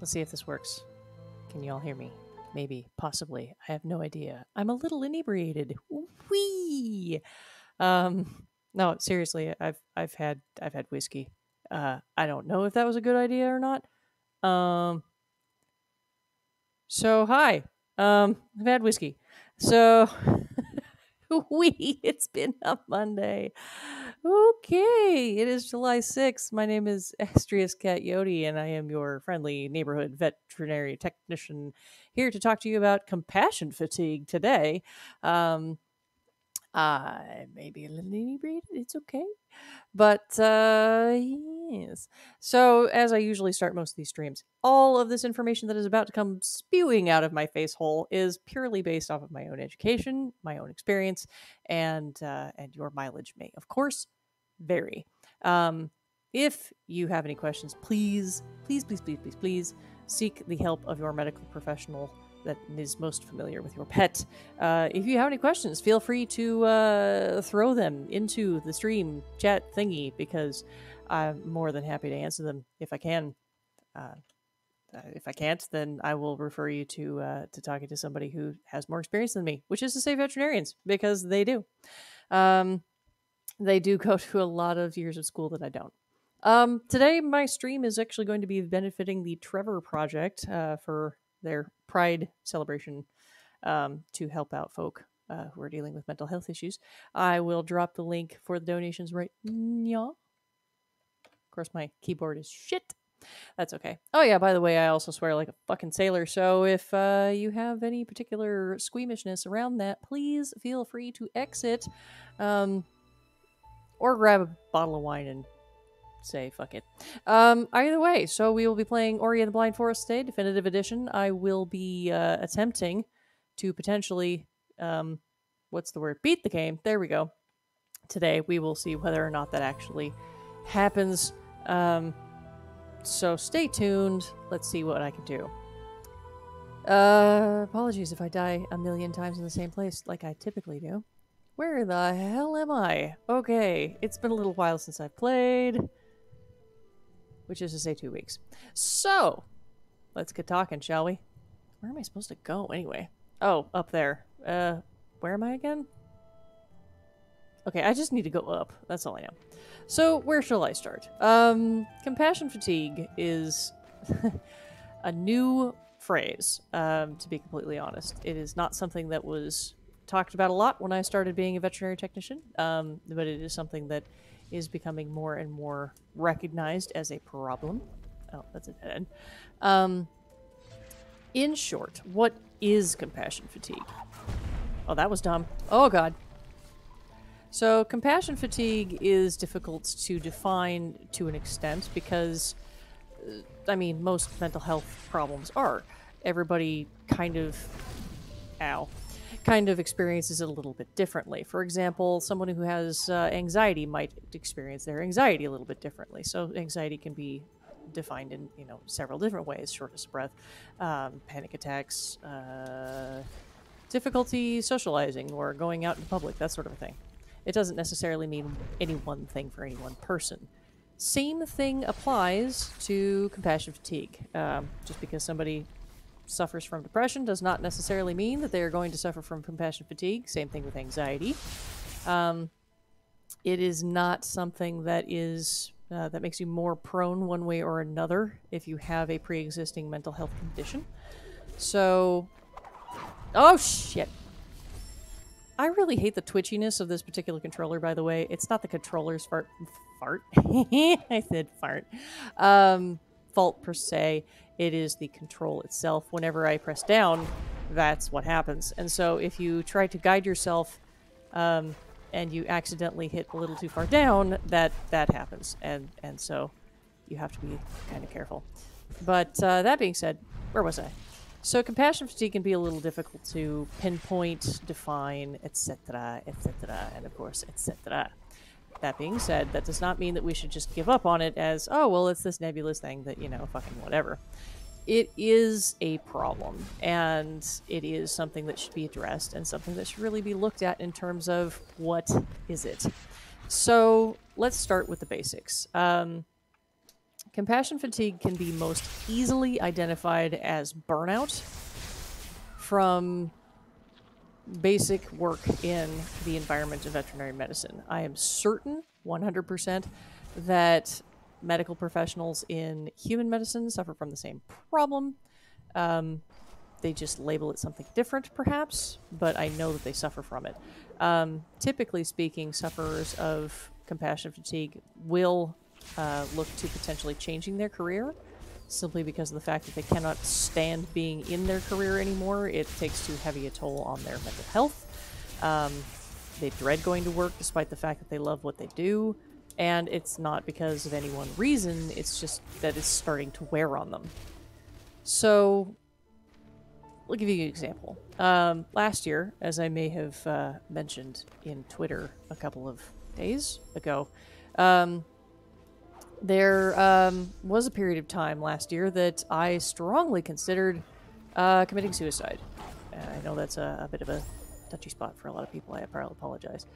Let's see if this works. Can you all hear me? Maybe, possibly. I have no idea. I'm a little inebriated. Whee! No, seriously, I've had whiskey. I don't know if that was a good idea or not. Um, so hi. I've had whiskey. So it's been a Monday. Okay, it is July 6th. My name is Astrius Cat Yodi, and I am your friendly neighborhood veterinary technician here to talk to you about compassion fatigue today. I may be a little inebriated. It's okay. But yes. So as I usually start most of these streams, all of this information that is about to come spewing out of my face hole is purely based off of my own education, my own experience, and your mileage may, of course, vary. If you have any questions, please seek the help of your medical professional that is most familiar with your pet. If you have any questions, feel free to throw them into the stream chat thingy because I'm more than happy to answer them if I can. If I can't, then I will refer you to talking to somebody who has more experience than me, which is to say veterinarians, because they do. They do go to a lot of years of school that I don't. Today, my stream is actually going to be benefiting the Trevor Project for their Pride celebration to help out folk who are dealing with mental health issues. I will drop the link for the donations right now. Of course, my keyboard is shit. That's okay. Oh yeah, by the way, I also swear like a fucking sailor, so if you have any particular squeamishness around that, please feel free to exit or grab a bottle of wine and say fuck it. Either way, so we will be playing Ori and the Blind Forest today, Definitive Edition. I will be attempting to potentially, beat the game. There we go. Today, we will see whether or not that actually happens. So stay tuned. Let's see what I can do. Apologies if I die a million times in the same place like I typically do. Where the hell am I? Okay, it's been a little while since I've played. Which is to say 2 weeks. So, let's get talking, shall we? Where am I supposed to go, anyway? Oh, up there. Where am I again? Okay, I just need to go up. That's all I know. So, where shall I start? Compassion fatigue is a new phrase, to be completely honest. It is not something that was talked about a lot when I started being a veterinary technician, but it is something that is becoming more and more recognized as a problem. Oh, that's a dead end. In short, what is compassion fatigue? Oh, that was dumb. Oh, God. So, compassion fatigue is difficult to define to an extent because, most mental health problems are. Everybody kind of experiences it a little bit differently. For example, someone who has anxiety might experience their anxiety a little bit differently. So anxiety can be defined in several different ways: shortness of breath, panic attacks, difficulty socializing or going out in public, that sort of a thing. It doesn't necessarily mean any one thing for any one person. Same thing applies to compassion fatigue. Just because somebody suffers from depression does not necessarily mean that they are going to suffer from compassion fatigue. Same thing with anxiety. It is not something that is that makes you more prone one way or another if you have a pre-existing mental health condition. So, oh shit. I really hate the twitchiness of this particular controller, by the way. It's not the controller's fart. I said fart. Fault per se. It is the control itself. Whenever I press down, that's what happens. And so if you try to guide yourself and you accidentally hit a little too far down, that happens. And so you have to be kind of careful. But that being said, where was I? So compassion fatigue can be a little difficult to pinpoint, define, etc., and of course, etc. That being said, that does not mean that we should just give up on it as, oh, well, it's this nebulous thing that, fucking whatever. It is a problem, and it is something that should be addressed and something that should really be looked at in terms of what is it. So let's start with the basics. Compassion fatigue can be most easily identified as burnout from basic work in the environment of veterinary medicine. I am certain 100% that medical professionals in human medicine suffer from the same problem. They just label it something different, perhaps, but I know that they suffer from it. Typically speaking, sufferers of compassion fatigue will look to potentially changing their career simply because of the fact that they cannot stand being in their career anymore. It takes too heavy a toll on their mental health. They dread going to work despite the fact that they love what they do. And it's not because of any one reason, it's just that it's starting to wear on them. So, I'll give you an example. Last year, as I may have mentioned in Twitter a couple of days ago, there was a period of time last year that I strongly considered committing suicide. I know that's a bit of a touchy spot for a lot of people. I apologize.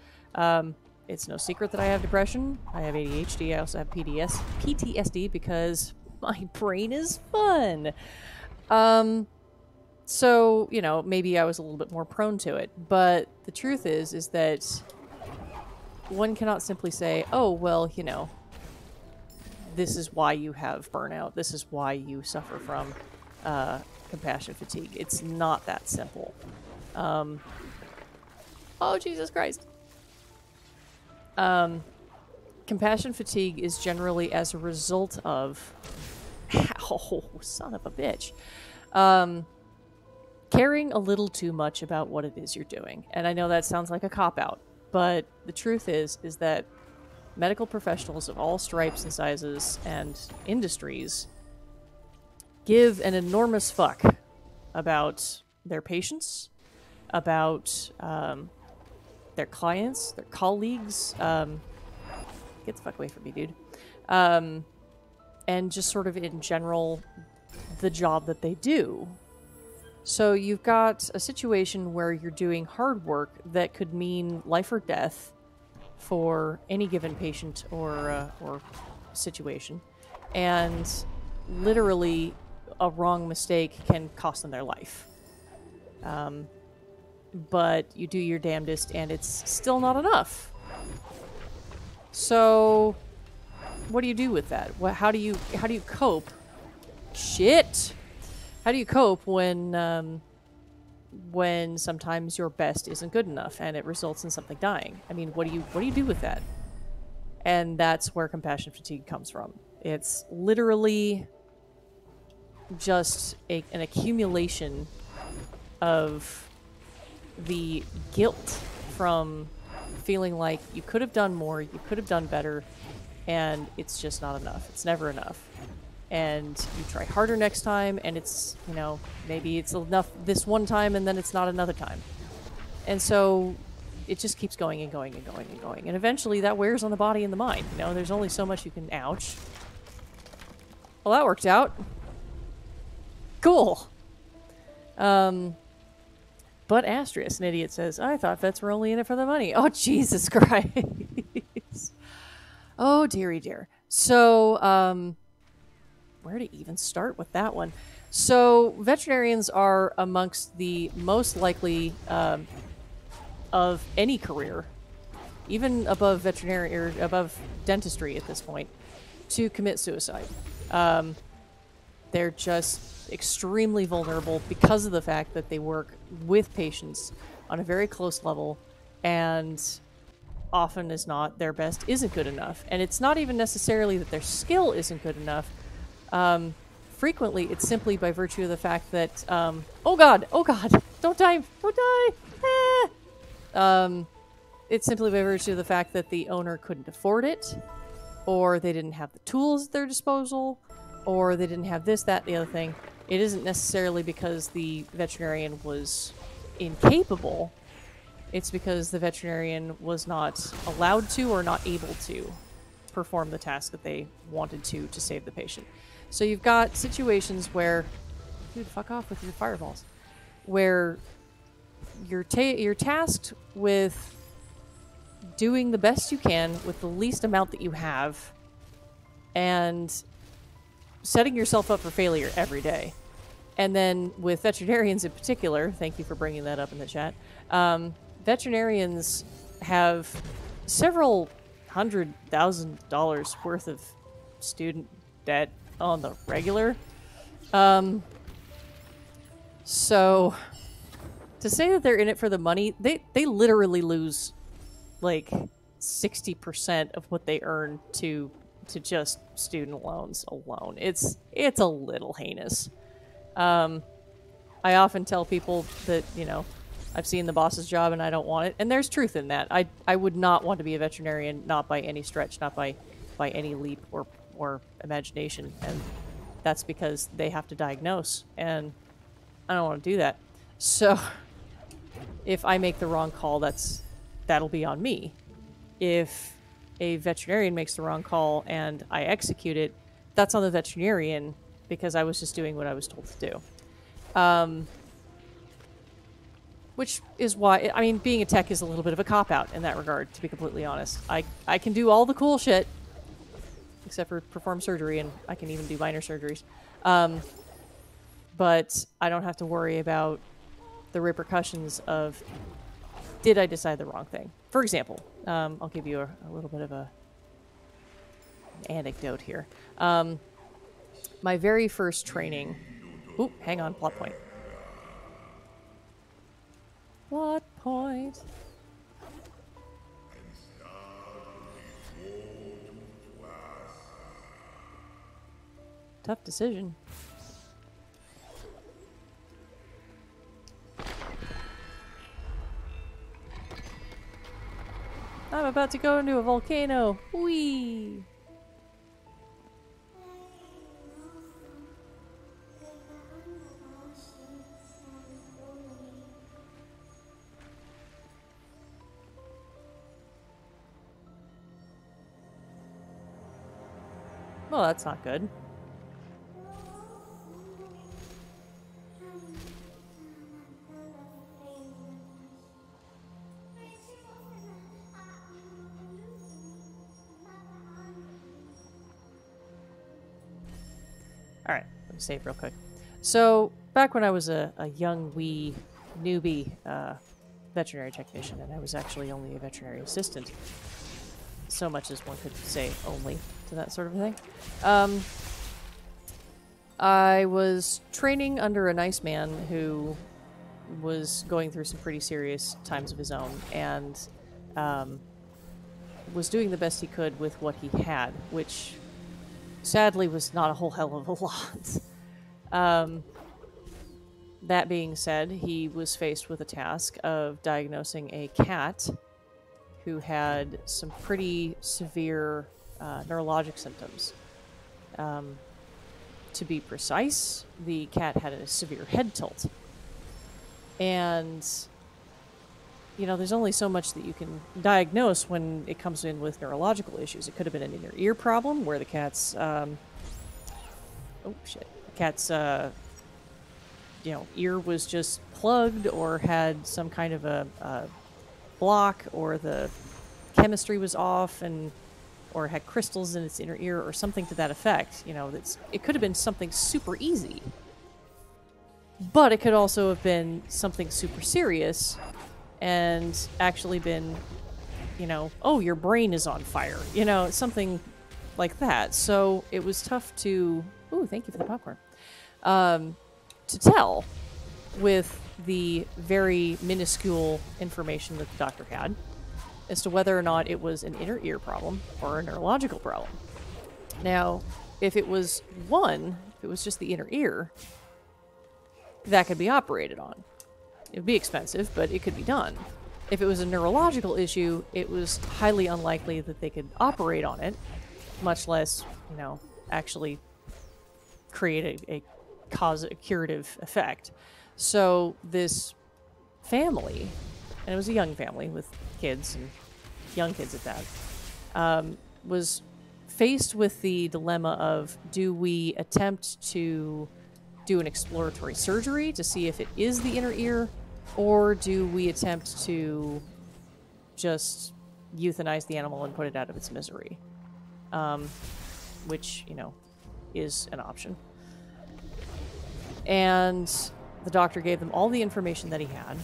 It's no secret that I have depression. I have ADHD. I also have PTSD because my brain is fun. So, you know, maybe I was a little bit more prone to it. But the truth is that one cannot simply say, oh, well, you know, this is why you have burnout. This is why you suffer from compassion fatigue. It's not that simple. Oh, Jesus Christ. Compassion fatigue is generally as a result of... Oh, son of a bitch. Caring a little too much about what it is you're doing. And I know that sounds like a cop-out, but the truth is that medical professionals of all stripes and sizes and industries give an enormous fuck about their patients, about their clients, their colleagues. Get the fuck away from me, dude. And just sort of in general, the job that they do. So you've got a situation where you're doing hard work that could mean life or death for any given patient or situation, and literally a wrong mistake can cost them their life. But you do your damnedest, and it's still not enough. So, what do you do with that? How do you cope? Shit. How do you cope when sometimes your best isn't good enough and it results in something dying? I mean, what do you do with that? And that's where compassion fatigue comes from. It's literally just an accumulation of the guilt from feeling like you could have done more, you could have done better, and it's just not enough. It's never enough. And you try harder next time, and it's, you know, maybe it's enough this one time, and then it's not another time. And so it just keeps going and going and going and going. And eventually that wears on the body and the mind. You know, there's only so much you can... Ouch. Well, that worked out. Cool. But Astrius, an idiot, says, I thought vets were only in it for the money. Oh, Jesus Christ. Oh, dearie dear. So, where to even start with that one? So, veterinarians are amongst the most likely of any career, even above veterinary or above dentistry at this point, to commit suicide. They're just extremely vulnerable because of the fact that they work with patients on a very close level, and often as not, their best isn't good enough. And it's not even necessarily that their skill isn't good enough. Frequently, it's simply by virtue of the fact that, oh god, don't die, it's simply by virtue of the fact that the owner couldn't afford it, or they didn't have the tools at their disposal, or they didn't have this, that, the other thing. It isn't necessarily because the veterinarian was incapable. It's because the veterinarian was not allowed to or not able to perform the task that they wanted to save the patient. So you've got situations where... Dude, fuck off with your fireballs. Where you're tasked with doing the best you can with the least amount that you have, and setting yourself up for failure every day. And then with veterinarians in particular, thank you for bringing that up in the chat, veterinarians have several $100,000 worth of student debt on the regular. So to say that they're in it for the money, they literally lose like 60% of what they earn to just student loans alone. It's a little heinous. I often tell people that, you know, I've seen the boss's job and I don't want it, and there's truth in that. I would not want to be a veterinarian, not by any stretch, not by any leap or imagination, and that's because they have to diagnose, and I don't want to do that. So if I make the wrong call, that'll be on me. If a veterinarian makes the wrong call and I execute it, that's on the veterinarian because I was just doing what I was told to do. Which is why, I mean, being a tech is a little bit of a cop-out in that regard, to be completely honest. I can do all the cool shit, except for perform surgery, and I can even do minor surgeries. But I don't have to worry about the repercussions of, did I decide the wrong thing? For example, I'll give you a little bit of an anecdote here. My very first training... Oop, hang on, plot point. Plot point. Tough decision. I'm about to go into a volcano. Whee! Well, that's not good. Alright, let me save real quick. So, back when I was a young wee newbie veterinary technician, and I was actually only a veterinary assistant, so much as one could say only to that sort of thing. I was training under a nice man who was going through some pretty serious times of his own, and was doing the best he could with what he had, which sadly was not a whole hell of a lot. That being said, he was faced with a task of diagnosing a cat who had some pretty severe neurologic symptoms. To be precise, the cat had a severe head tilt. And, you know, there's only so much that you can diagnose when it comes in with neurological issues. It could have been an inner ear problem where the cat's, the cat's, you know, ear was just plugged or had some kind of a block, or the chemistry was off, or had crystals in its inner ear or something to that effect. You know, it could have been something super easy. But it could also have been something super serious and actually been, you know, oh, your brain is on fire. You know, something like that. So it was tough to... Ooh, thank you for the popcorn. To tell with the very minuscule information that the doctor had as to whether or not it was an inner ear problem or a neurological problem. Now, if it was just the inner ear, that could be operated on. It would be expensive, but it could be done. If it was a neurological issue, it was highly unlikely that they could operate on it, much less, you know, actually create a curative effect. So this family, and it was a young family with kids, and young kids at that, was faced with the dilemma of, do we attempt to do an exploratory surgery to see if it is the inner ear, or do we attempt to just euthanize the animal and put it out of its misery? Which, you know, is an option. And the doctor gave them all the information that he had.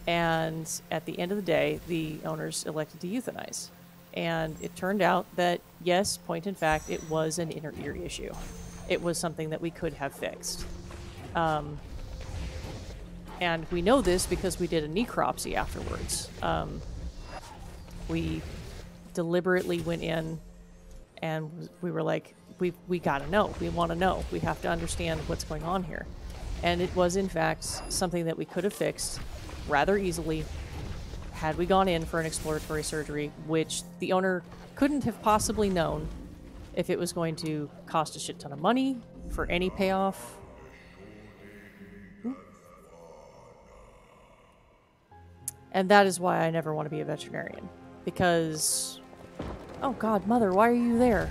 And at the end of the day, the owners elected to euthanize. And it turned out that, yes, point in fact, it was an inner ear issue. It was something that we could have fixed. And we know this because we did a necropsy afterwards. We deliberately went in and we were like, we gotta know. We want to know. We have to understand what's going on here. And it was, in fact, something that we could have fixed rather easily had we gone in for an exploratory surgery, which the owner couldn't have possibly known if it was going to cost a shit ton of money for any payoff. And that is why I never want to be a veterinarian. Because... Oh god, mother, why are you there?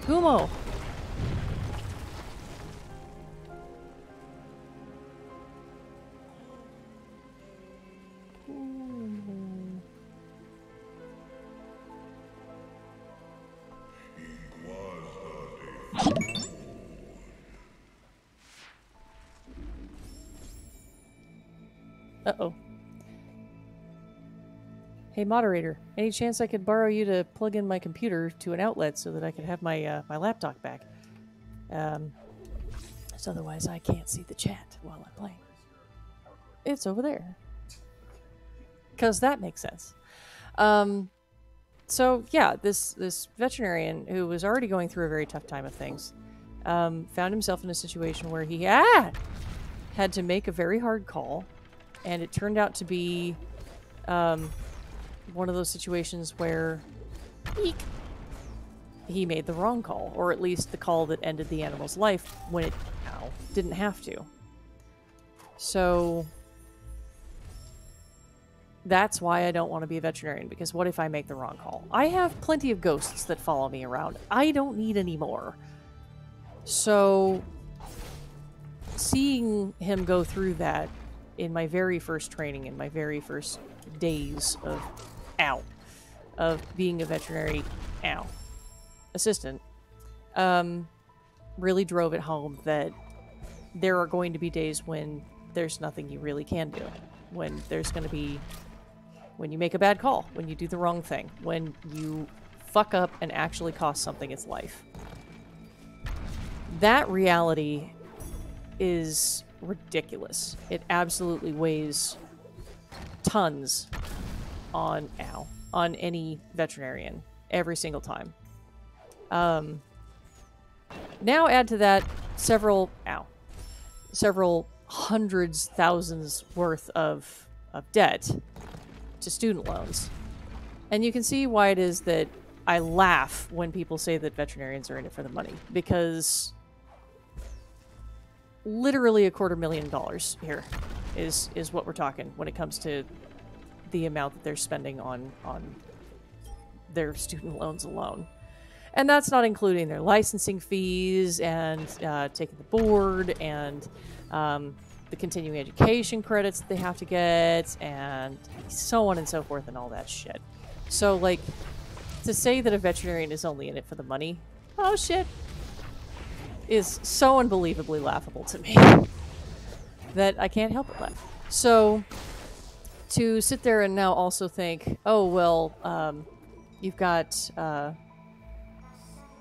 Kumo! Uh-oh. Hey, moderator, any chance I could borrow you to plug in my computer to an outlet so that I could have my my laptop back? So otherwise I can't see the chat while I'm playing. It's over there. Because that makes sense. So, yeah, this veterinarian who was already going through a very tough time of things found himself in a situation where he had to make a very hard call. And it turned out to be one of those situations where he made the wrong call, or at least the call that ended the animal's life when it didn't have to. So that's why I don't want to be a veterinarian, because what if I make the wrong call? I have plenty of ghosts that follow me around. I don't need any more. So seeing him go through that in my very first training, in my very first days of being a veterinary assistant, really drove it home that there are going to be days when there's nothing you really can do. When there's going to be, when you make a bad call, when you do the wrong thing, when you fuck up and actually cost something its life. That reality is ridiculous. It absolutely weighs tons on any veterinarian every single time. Now add to that several hundreds, thousands worth of debt to student loans. And you can see why it is that I laugh when people say that veterinarians are in it for the money, because literally $250,000 here is what we're talking when it comes to the amount that they're spending on their student loans alone. And that's not including their licensing fees and taking the board and the continuing education credits that they have to get and so on and so forth and all that shit. So, like, to say that a veterinarian is only in it for the money, oh shit, is so unbelievably laughable to me that I can't help but laugh. So, to sit there and now also think, oh, well, you've got, well,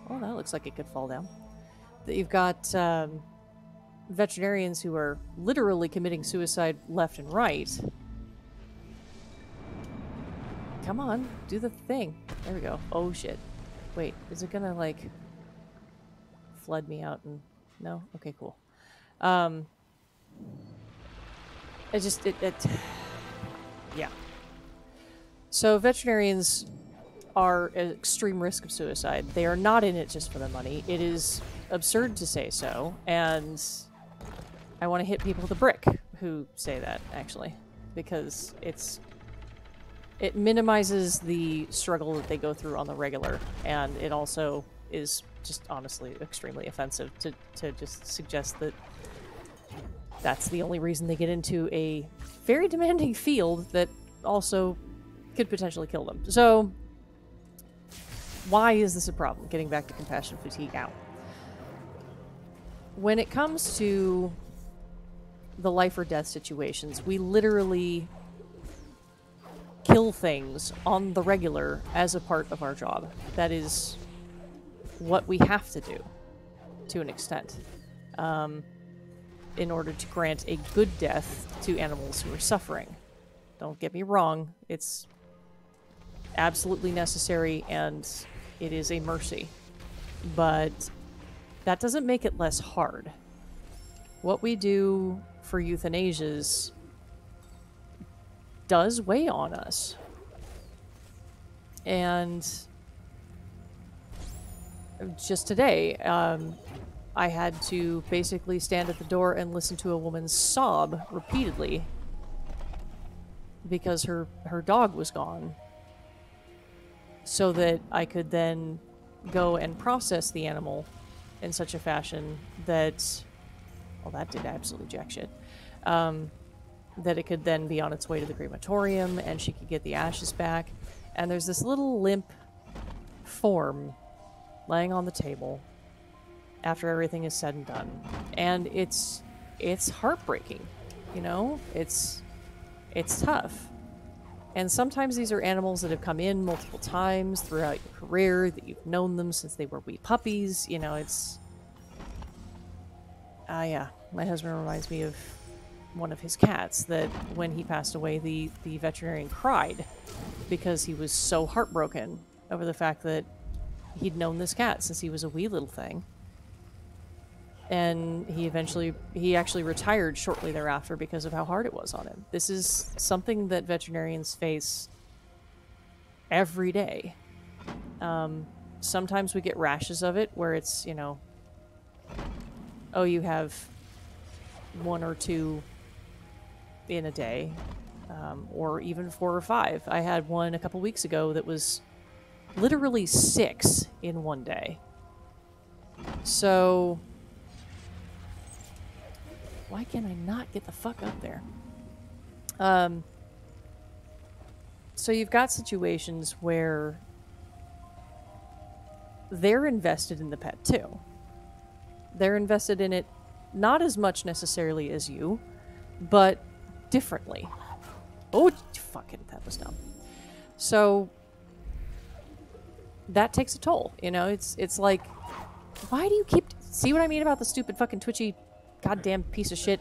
that looks like it could fall down. That you've got veterinarians who are literally committing suicide left and right. Come on, do the thing. There we go. Oh, shit. Wait, is it gonna, like, flood me out and... No? Okay, cool. Yeah. So veterinarians are at extreme risk of suicide. They are not in it just for the money. It is absurd to say so, and I want to hit people with a brick who say that, actually, because it minimizes the struggle that they go through on the regular, and it also is just honestly extremely offensive to just suggest that that's the only reason they get into a very demanding field that also could potentially kill them. So why is this a problem? Getting back to compassion fatigue out. When it comes to the life or death situations, we literally kill things on the regular as a part of our job. That is what we have to do, to an extent, in order to grant a good death to animals who are suffering. Don't get me wrong, it's absolutely necessary and it is a mercy. But that doesn't make it less hard. What we do for euthanasias does weigh on us. And just today, I had to basically stand at the door and listen to a woman sob repeatedly because her dog was gone, so that I could then go and process the animal in such a fashion that, well, that did absolutely jack shit, that it could then be on its way to the crematorium and she could get the ashes back. And there's this little limp form laying on the table after everything is said and done. And it's heartbreaking, you know? It's tough. And sometimes these are animals that have come in multiple times throughout your career, that you've known them since they were wee puppies. You know, it's... yeah. My husband reminds me of one of his cats that when he passed away, the veterinarian cried because he was so heartbroken over the fact that he'd known this cat since he was a wee little thing. And he actually retired shortly thereafter because of how hard it was on him. This is something that veterinarians face every day. Sometimes we get rashes of it where it's, you know, oh, you have 1 or 2 in a day, or even 4 or 5. I had one a couple weeks ago that was literally 6 in one day. So... why can I not get the fuck up there? So you've got situations where they're invested in the pet too. They're invested in it not as much necessarily as you, but differently. Oh, fucking, that was dumb. So that takes a toll, you know? It's like, why do you keep... see what I mean about the stupid fucking twitchy goddamn piece of shit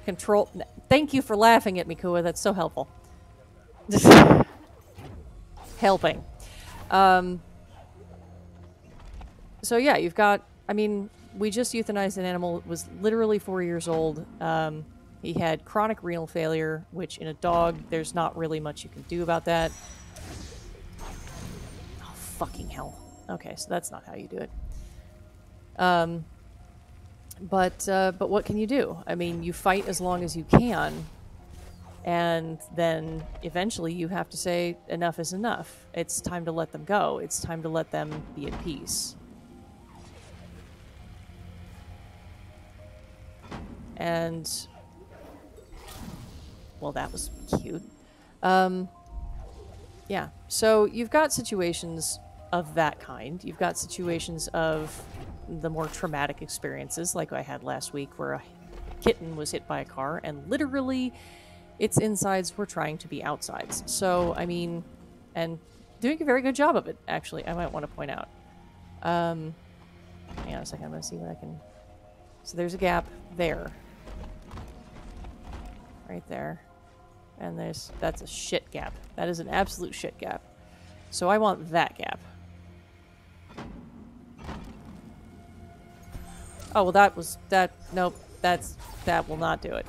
control? Thank you for laughing at me, Kua. That's so helpful. Helping. So yeah, you've got... I mean, we just euthanized an animal that was literally 4 years old. He had chronic renal failure, which in a dog, there's not really much you can do about that. Oh, fucking hell. Okay, so that's not how you do it. But what can you do? I mean, you fight as long as you can, and then eventually you have to say, enough is enough. It's time to let them go. It's time to let them be at peace. And... well, that was cute. Yeah, so you've got situations of that kind. You've got situations of the more traumatic experiences, like I had last week, where a kitten was hit by a car, and literally its insides were trying to be outsides. So, I mean, and doing a very good job of it, actually, I might want to point out. Hang on a second, I'm going to see what I can... so there's a gap there. Right there. And that's a shit gap. That is an absolute shit gap. So I want that gap. Oh, well, nope, that will not do it.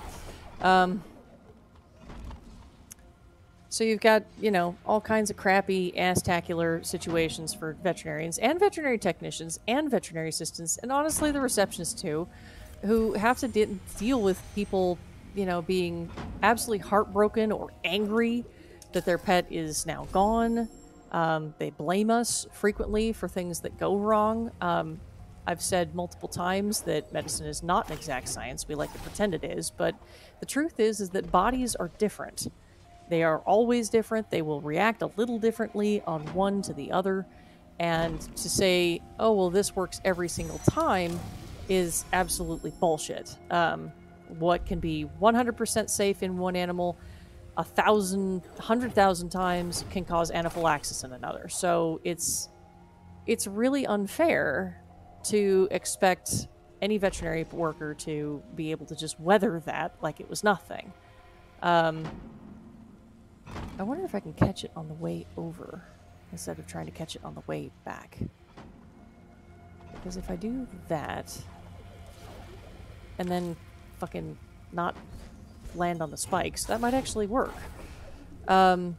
So you've got, you know, all kinds of crappy, ass-tacular situations for veterinarians and veterinary technicians and veterinary assistants, and honestly the receptionists too, who have to deal with people, you know, being absolutely heartbroken or angry that their pet is now gone. They blame us frequently for things that go wrong. I've said multiple times that medicine is not an exact science. We like to pretend it is, but the truth is that bodies are different. They are always different. They will react a little differently on one to the other, And to say, oh, well, this works every single time is absolutely bullshit. What can be 100% safe in one animal 1,000, 100,000 times can cause anaphylaxis in another. So it's really unfair to expect any veterinary worker to be able to just weather that like it was nothing. I wonder if I can catch it on the way over instead of trying to catch it on the way back. Because if I do that and then fucking not land on the spikes, that might actually work. And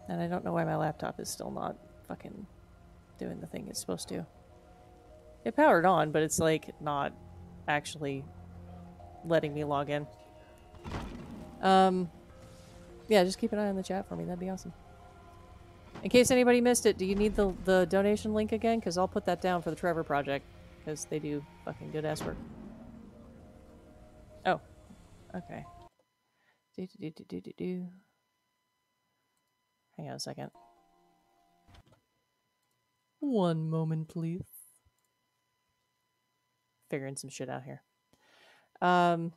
I don't know why my laptop is still not fucking doing the thing it's supposed to. It powered on, but it's like not actually letting me log in. Yeah, just keep an eye on the chat for me. That'd be awesome. In case anybody missed it, do you need the donation link again? Because I'll put that down for the Trevor Project. Because they do fucking good-ass work. Oh. Okay. Hang on a second. One moment, please. Figuring some shit out here. Oh.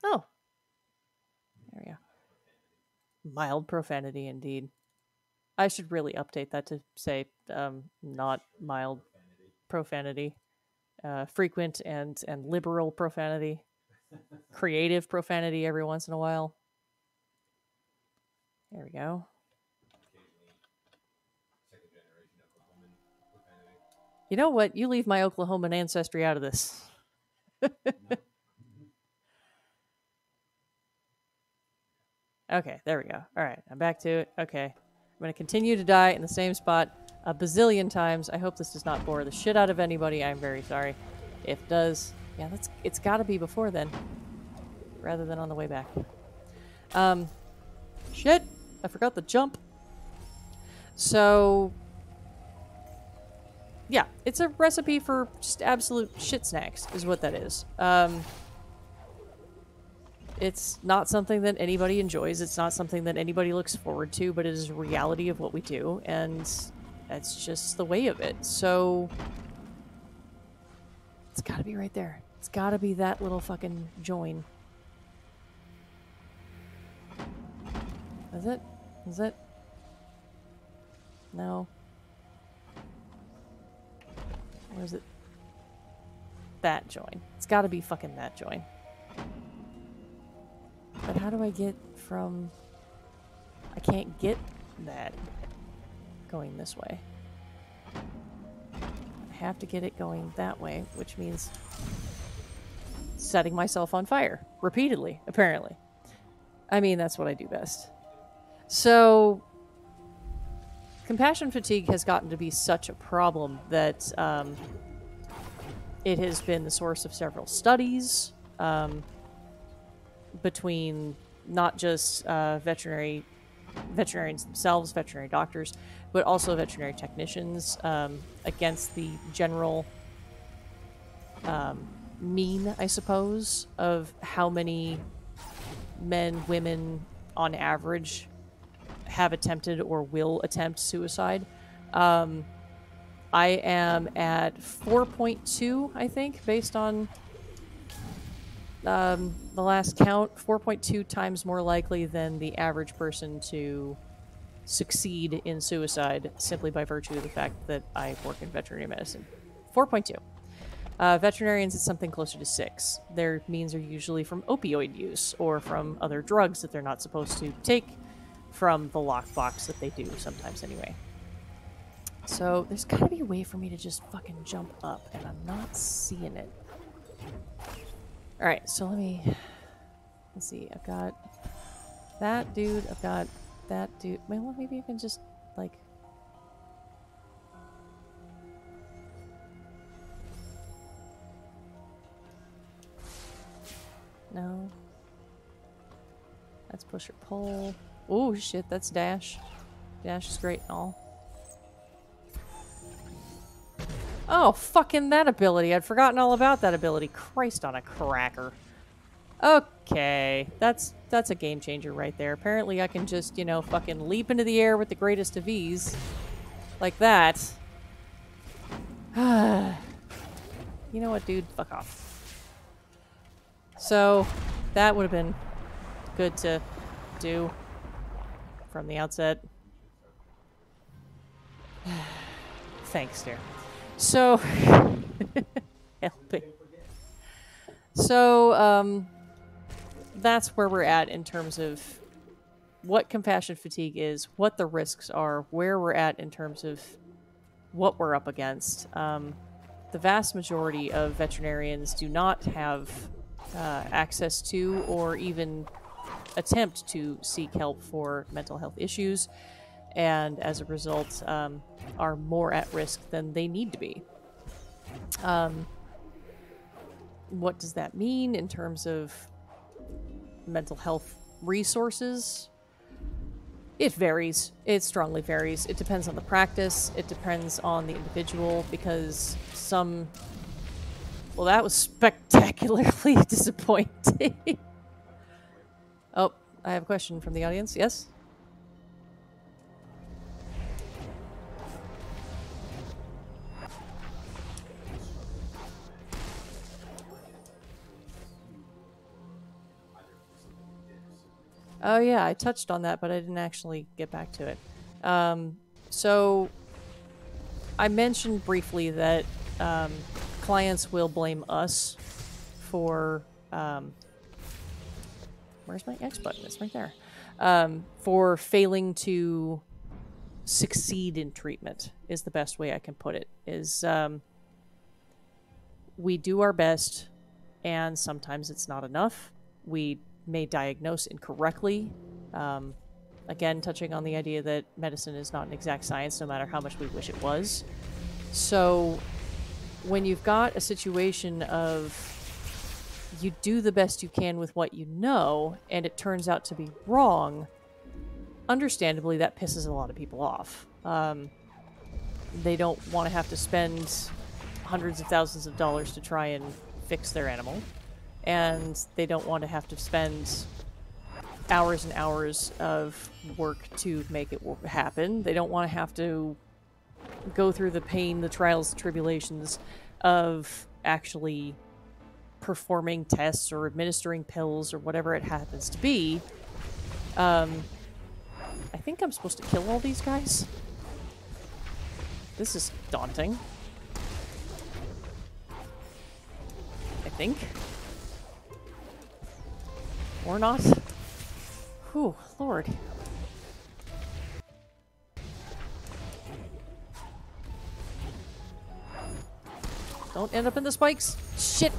There we go. Mild profanity, indeed. I should really update that to say not mild profanity. Frequent and liberal profanity. Creative profanity every once in a while. There we go. You know what? You leave my Oklahoman ancestry out of this. Okay, there we go. All right, I'm back to it. Okay. I'm going to continue to die in the same spot a bazillion times. I hope this does not bore the shit out of anybody. I'm very sorry. If it does, yeah, it's got to be before then, rather than on the way back. Shit! I forgot the jump. So, yeah, it's a recipe for just absolute shit snacks, is what that is. It's not something that anybody enjoys. It's not something that anybody looks forward to, but it is a reality of what we do, and that's just the way of it. So, it's gotta be right there. It's gotta be that little fucking join. Is it? Is it? No. Where is it? That join. It's gotta be fucking that join. But how do I get from... I can't get that going this way. I have to get it going that way, which means setting myself on fire. Repeatedly, apparently. I mean, that's what I do best. So, compassion fatigue has gotten to be such a problem that it has been the source of several studies between not just veterinarians themselves, veterinary doctors, but also veterinary technicians against the general mean, I suppose, of how many men, women, on average, have attempted or will attempt suicide. I am at 4.2, I think, based on the last count. 4.2 times more likely than the average person to succeed in suicide simply by virtue of the fact that I work in veterinary medicine. 4.2. Veterinarians, it's something closer to 6. Their means are usually from opioid use or from other drugs that they're not supposed to take from the lockbox that they do sometimes anyway. So there's gotta be a way for me to just fucking jump up, and I'm not seeing it. Alright, so let's see, I've got that dude, I've got that dude. Well, maybe I can just, like... No. That's push or pull. Oh shit, that's dash. Dash is great and all. Oh, fucking that ability. I'd forgotten all about that ability. Christ on a cracker. Okay, that's That's a game changer right there. Apparently I can just, you know, fucking leap into the air with the greatest of ease. Like that. You know what, dude? Fuck off. So, that would have been good to do from the outset. Thanks, dear. So, helping. So, that's where we're at in terms of what compassion fatigue is, what the risks are, where we're at in terms of what we're up against. The vast majority of veterinarians do not have access to or even attempt to seek help for mental health issues, and as a result are more at risk than they need to be. What does that mean in terms of mental health resources? It varies. It strongly varies. It depends on the practice. It depends on the individual, because some... Well, that was spectacularly disappointing. Oh, I have a question from the audience. Yes? Oh yeah, I touched on that, but I didn't actually get back to it. So I mentioned briefly that clients will blame us for where's my X button? It's right there. For failing to succeed in treatment is the best way I can put it. Is we do our best, and sometimes it's not enough. We may diagnose incorrectly. Again, touching on the idea that medicine is not an exact science, no matter how much we wish it was. So when you've got a situation of you do the best you can with what you know, and it turns out to be wrong, understandably, that pisses a lot of people off. They don't want to have to spend hundreds of thousands of dollars to try and fix their animal. And they don't want to have to spend hours and hours of work to make it happen. They don't want to have to go through the pain, the trials, the tribulations of actually performing tests or administering pills or whatever it happens to be. I think I'm supposed to kill all these guys. This is daunting. I think. Or not. Whew, Lord. Don't end up in the spikes. Shit.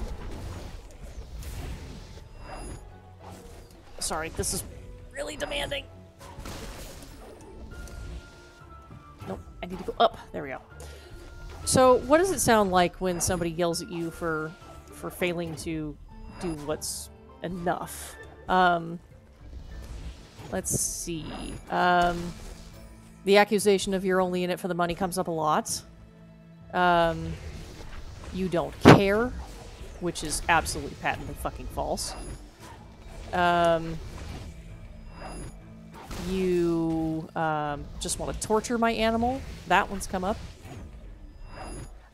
Sorry, this is really demanding. Nope, I need to go up. There we go. So, what does it sound like when somebody yells at you for failing to do what's enough? Let's see. The accusation of you're only in it for the money comes up a lot. You don't care, which is absolutely patently fucking false. You just want to torture my animal. That one's come up.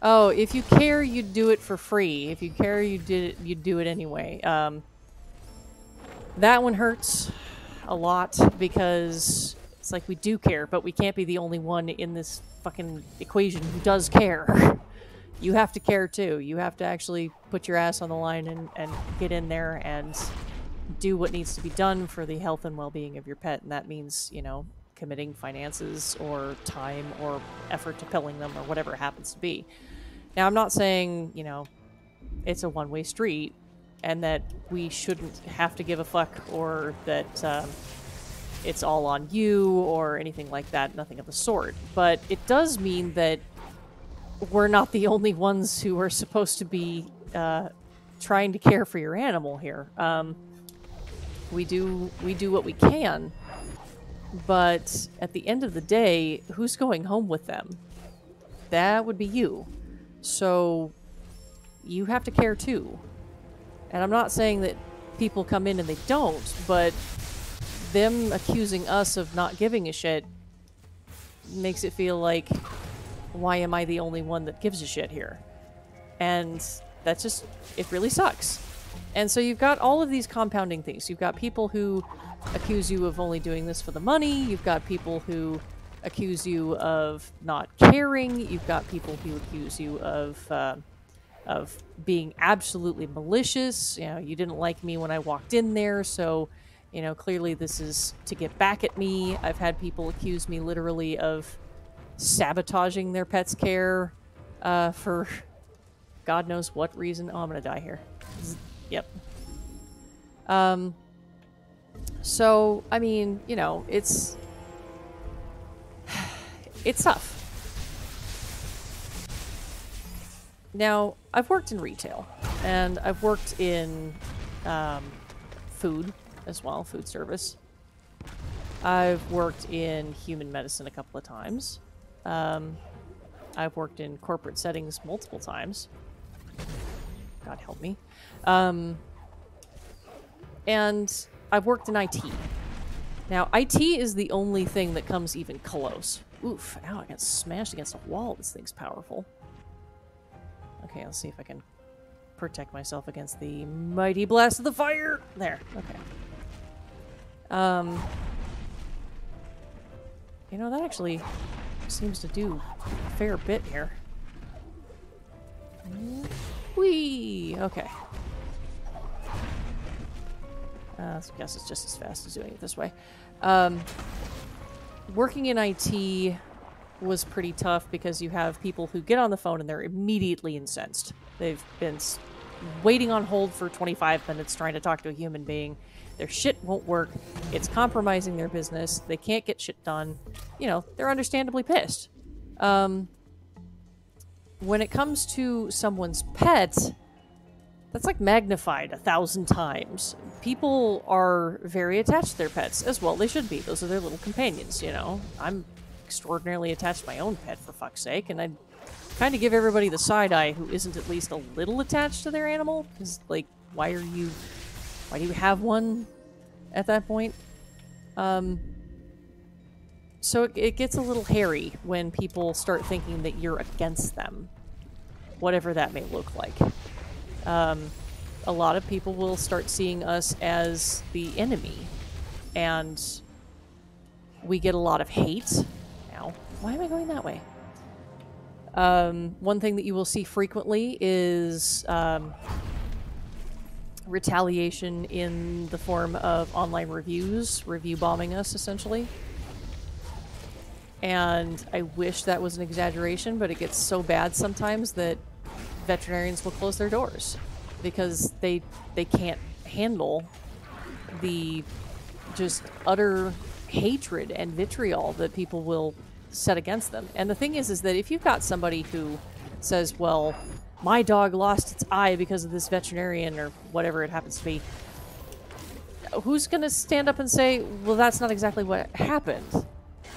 Oh, if you care, you'd do it for free. If you care, you'd do it anyway. That one hurts a lot because it's like we do care, but we can't be the only one in this fucking equation who does care. You have to care too. You have to actually put your ass on the line and get in there and do what needs to be done for the health and well-being of your pet. And that means, you know, committing finances or time or effort to pilling them or whatever it happens to be. Now, I'm not saying, you know, it's a one-way street and that we shouldn't have to give a fuck or that it's all on you or anything like that. Nothing of the sort. But it does mean that we're not the only ones who are supposed to be trying to care for your animal here. We do what we can, but at the end of the day, who's going home with them? That would be you. So you have to care too. And I'm not saying that people come in and they don't, but them accusing us of not giving a shit makes it feel like, why am I the only one that gives a shit here? And that's just, it really sucks. And so you've got all of these compounding things. You've got people who accuse you of only doing this for the money. You've got people who accuse you of not caring. You've got people who accuse you of being absolutely malicious. You know, you didn't like me when I walked in there, so, you know, clearly this is to get back at me. I've had people accuse me literally of sabotaging their pet's care for God knows what reason. Oh, I'm gonna die here. Yep. So, I mean, you know, it's tough. Now, I've worked in retail, and I've worked in food as well, food service. I've worked in human medicine a couple of times. I've worked in corporate settings multiple times. God help me. And I've worked in IT. Now, IT is the only thing that comes even close. Oof, ow, I got smashed against a wall. This thing's powerful. Okay, let's see if I can protect myself against the mighty blast of the fire. There, okay. You know, that actually seems to do a fair bit here. Whee! Okay. I guess it's just as fast as doing it this way. Working in IT was pretty tough because you have people who get on the phone and they're immediately incensed. They've been waiting on hold for 25 minutes trying to talk to a human being. Their shit won't work. It's compromising their business. They can't get shit done. You know, they're understandably pissed. When it comes to someone's pet, that's like magnified 1,000 times. People are very attached to their pets, as well they should be. Those are their little companions, you know. I'm extraordinarily attached to my own pet, for fuck's sake, and I'd kind of give everybody the side eye who isn't at least a little attached to their animal, because, like, why do you have one at that point? So it gets a little hairy when people start thinking that you're against them, whatever that may look like. A lot of people will start seeing us as the enemy, and we get a lot of hate. Ow. Why am I going that way? One thing that you will see frequently is retaliation in the form of online reviews, review bombing us, essentially. And I wish that was an exaggeration, but it gets so bad sometimes that veterinarians will close their doors because they can't handle the just utter hatred and vitriol that people will set against them. And the thing is that if you've got somebody who says, well, my dog lost its eye because of this veterinarian or whatever it happens to be, who's going to stand up and say, well, that's not exactly what happened,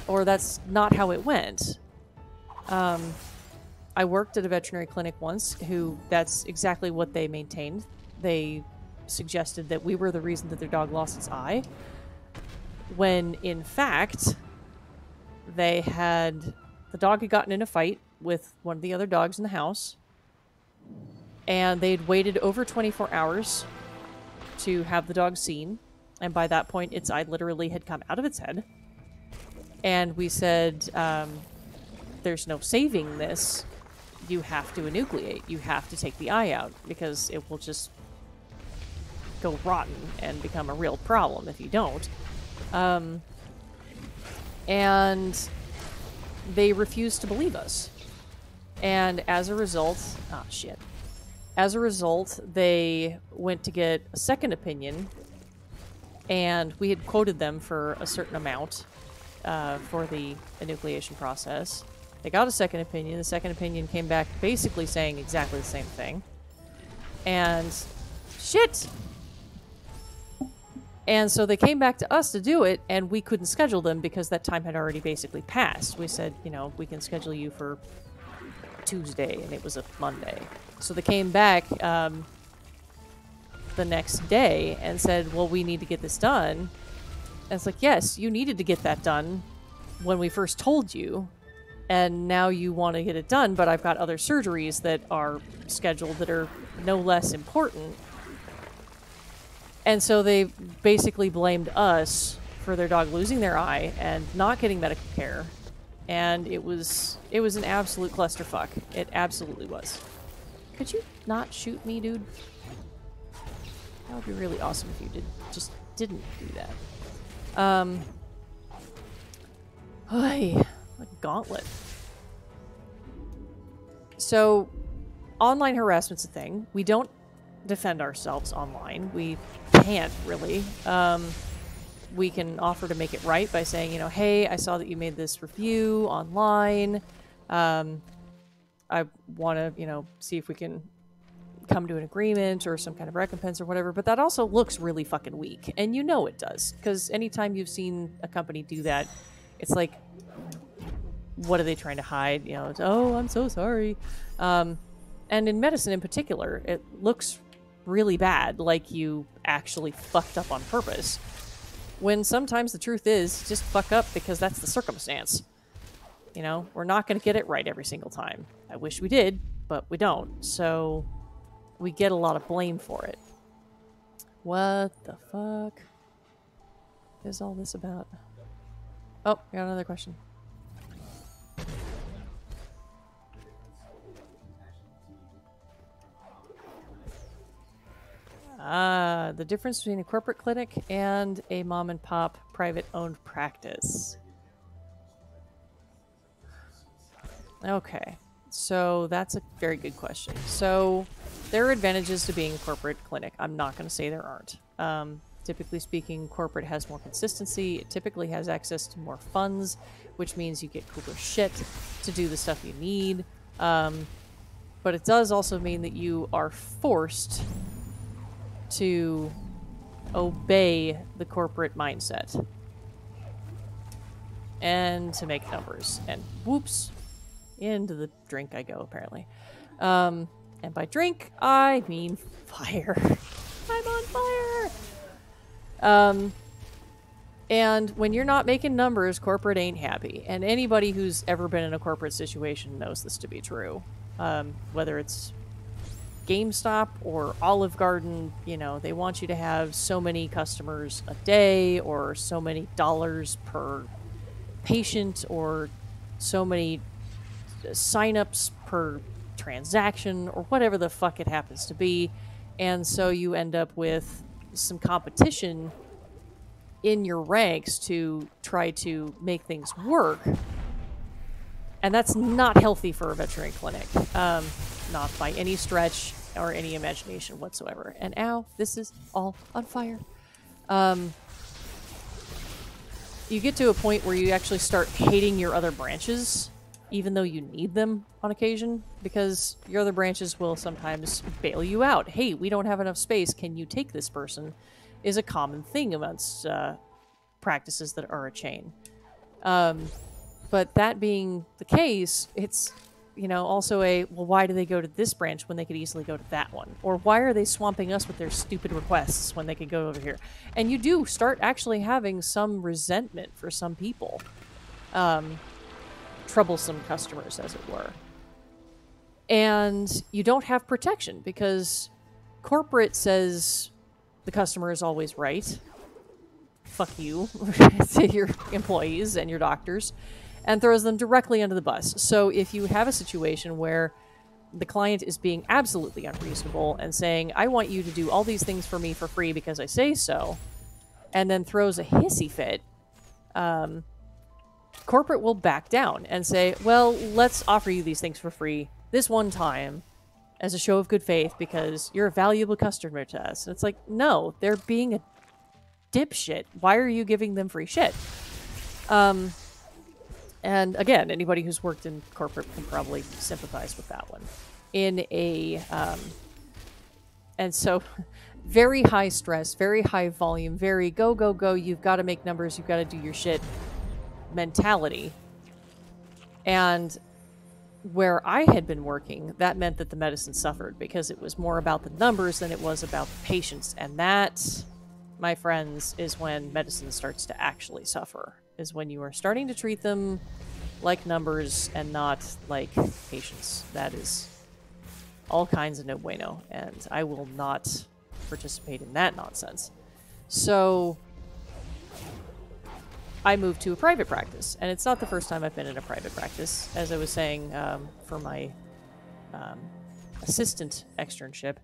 or that's not how it went? I worked at a veterinary clinic once who that's exactly what they maintained. They suggested that we were the reason that their dog lost its eye, when in fact the dog had gotten in a fight with one of the other dogs in the house, and they'd waited over 24 hours to have the dog seen, and by that point its eye literally had come out of its head. And we said, there's no saving this. You have to enucleate. You have to take the eye out, because it will just go rotten and become a real problem if you don't. And they refused to believe us. And as a result... oh, shit. As a result, they went to get a second opinion, and we had quoted them for a certain amount for the enucleation process. They got a second opinion. The second opinion came back basically saying exactly the same thing. And shit! And so they came back to us to do it, and we couldn't schedule them because that time had already basically passed. We said, you know, we can schedule you for Tuesday, and it was a Monday. So they came back the next day and said, well, we need to get this done. And it's like, yes, you needed to get that done when we first told you, and now you want to get it done, but I've got other surgeries that are scheduled that are no less important. And so they basically blamed us for their dog losing their eye and not getting medical care. And it was an absolute clusterfuck. It absolutely was. Could you not shoot me, dude? That would be really awesome if you just didn't do that. Hey, a gauntlet. So, online harassment's a thing. We don't defend ourselves online. We can't, really. We can offer to make it right by saying, you know, hey, I saw that you made this review online. I want to, you know, see if we can come to an agreement or some kind of recompense or whatever, but that also looks really fucking weak. And you know it does, because anytime you've seen a company do that, it's like, what are they trying to hide? You know, it's, oh, I'm so sorry. And in medicine in particular, it looks really bad, like you actually fucked up on purpose. When sometimes the truth is, just fuck up because that's the circumstance. You know, we're not going to get it right every single time. I wish we did, but we don't. So we get a lot of blame for it. What the fuck is all this about? Oh, got another question. The difference between a corporate clinic and a mom and pop private owned practice. Okay, so that's a very good question. So there are advantages to being a corporate clinic. I'm not going to say there aren't. Typically speaking, corporate has more consistency. It typically has access to more funds, which means you get cooler shit to do the stuff you need. But it does also mean that you are forced to obey the corporate mindset and to make numbers. And whoops, into the drink I go, apparently. And by drink, I mean fire. I'm on fire! And when you're not making numbers, corporate ain't happy. And anybody who's ever been in a corporate situation knows this to be true. Whether it's GameStop or Olive Garden, you know, they want you to have so many customers a day or so many dollars per patient or so many signups per transaction or whatever the fuck it happens to be. And so you end up with some competition in your ranks to try to make things work. And that's not healthy for a veterinary clinic. Not by any stretch or any imagination whatsoever. And ow, this is all on fire. You get to a point where you actually start hating your other branches, even though you need them on occasion, because your other branches will sometimes bail you out. Hey, we don't have enough space. Can you take this person? Is a common thing amongst practices that are a chain. But that being the case, it's, you know, also a, well, why do they go to this branch when they could easily go to that one? Or why are they swamping us with their stupid requests when they could go over here? And you do start actually having some resentment for some people. Troublesome customers, as it were. And you don't have protection because corporate says the customer is always right. Fuck you to your employees and your doctors, and throws them directly under the bus. So if you have a situation where the client is being absolutely unreasonable and saying, I want you to do all these things for me for free because I say so, and then throws a hissy fit, corporate will back down and say, well, let's offer you these things for free this one time as a show of good faith because you're a valuable customer to us. And it's like, no, they're being a dipshit. Why are you giving them free shit? And again, anybody who's worked in corporate can probably sympathize with that one. And so very high stress, very high volume, very go, go, go, you've got to make numbers, you've got to do your shit mentality. And where I had been working, that meant that the medicine suffered because it was more about the numbers than it was about the patients. And that, my friends, is when medicine starts to actually suffer, is when you are starting to treat them like numbers and not like patients. That is all kinds of no bueno, and I will not participate in that nonsense. So I moved to a private practice, and it's not the first time I've been in a private practice. As I was saying, for my assistant externship,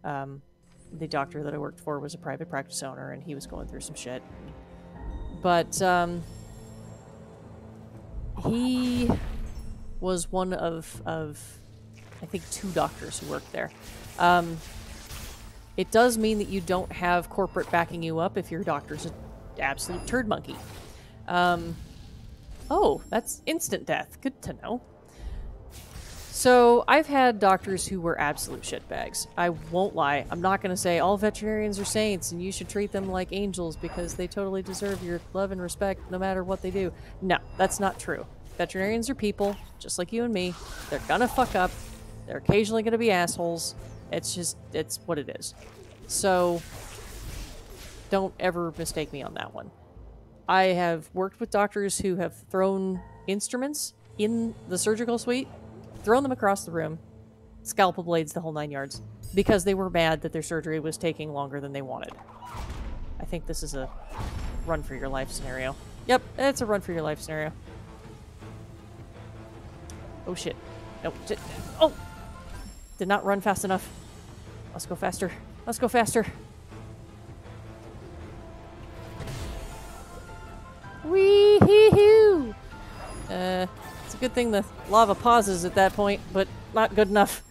the doctor that I worked for was a private practice owner, and he was going through some shit. But he was one of I think 2 doctors who worked there. It does mean that you don't have corporate backing you up if your doctor's an absolute turd monkey. Oh, that's instant death. Good to know. So, I've had doctors who were absolute shitbags. I won't lie. I'm not going to say all veterinarians are saints and you should treat them like angels because they totally deserve your love and respect no matter what they do. No, that's not true. Veterinarians are people, just like you and me. They're gonna fuck up. They're occasionally gonna be assholes. It's what it is. So, don't ever mistake me on that one. I have worked with doctors who have thrown instruments in the surgical suite, thrown them across the room, scalpel blades, the whole 9 yards, because they were mad that their surgery was taking longer than they wanted. I think this is a run for your life scenario. Yep, it's a run for your life scenario. Oh shit. No. Oh! Did not run fast enough. Let's go faster. Let's go faster. Wee-hee-hoo! It's a good thing the lava pauses at that point, but not good enough.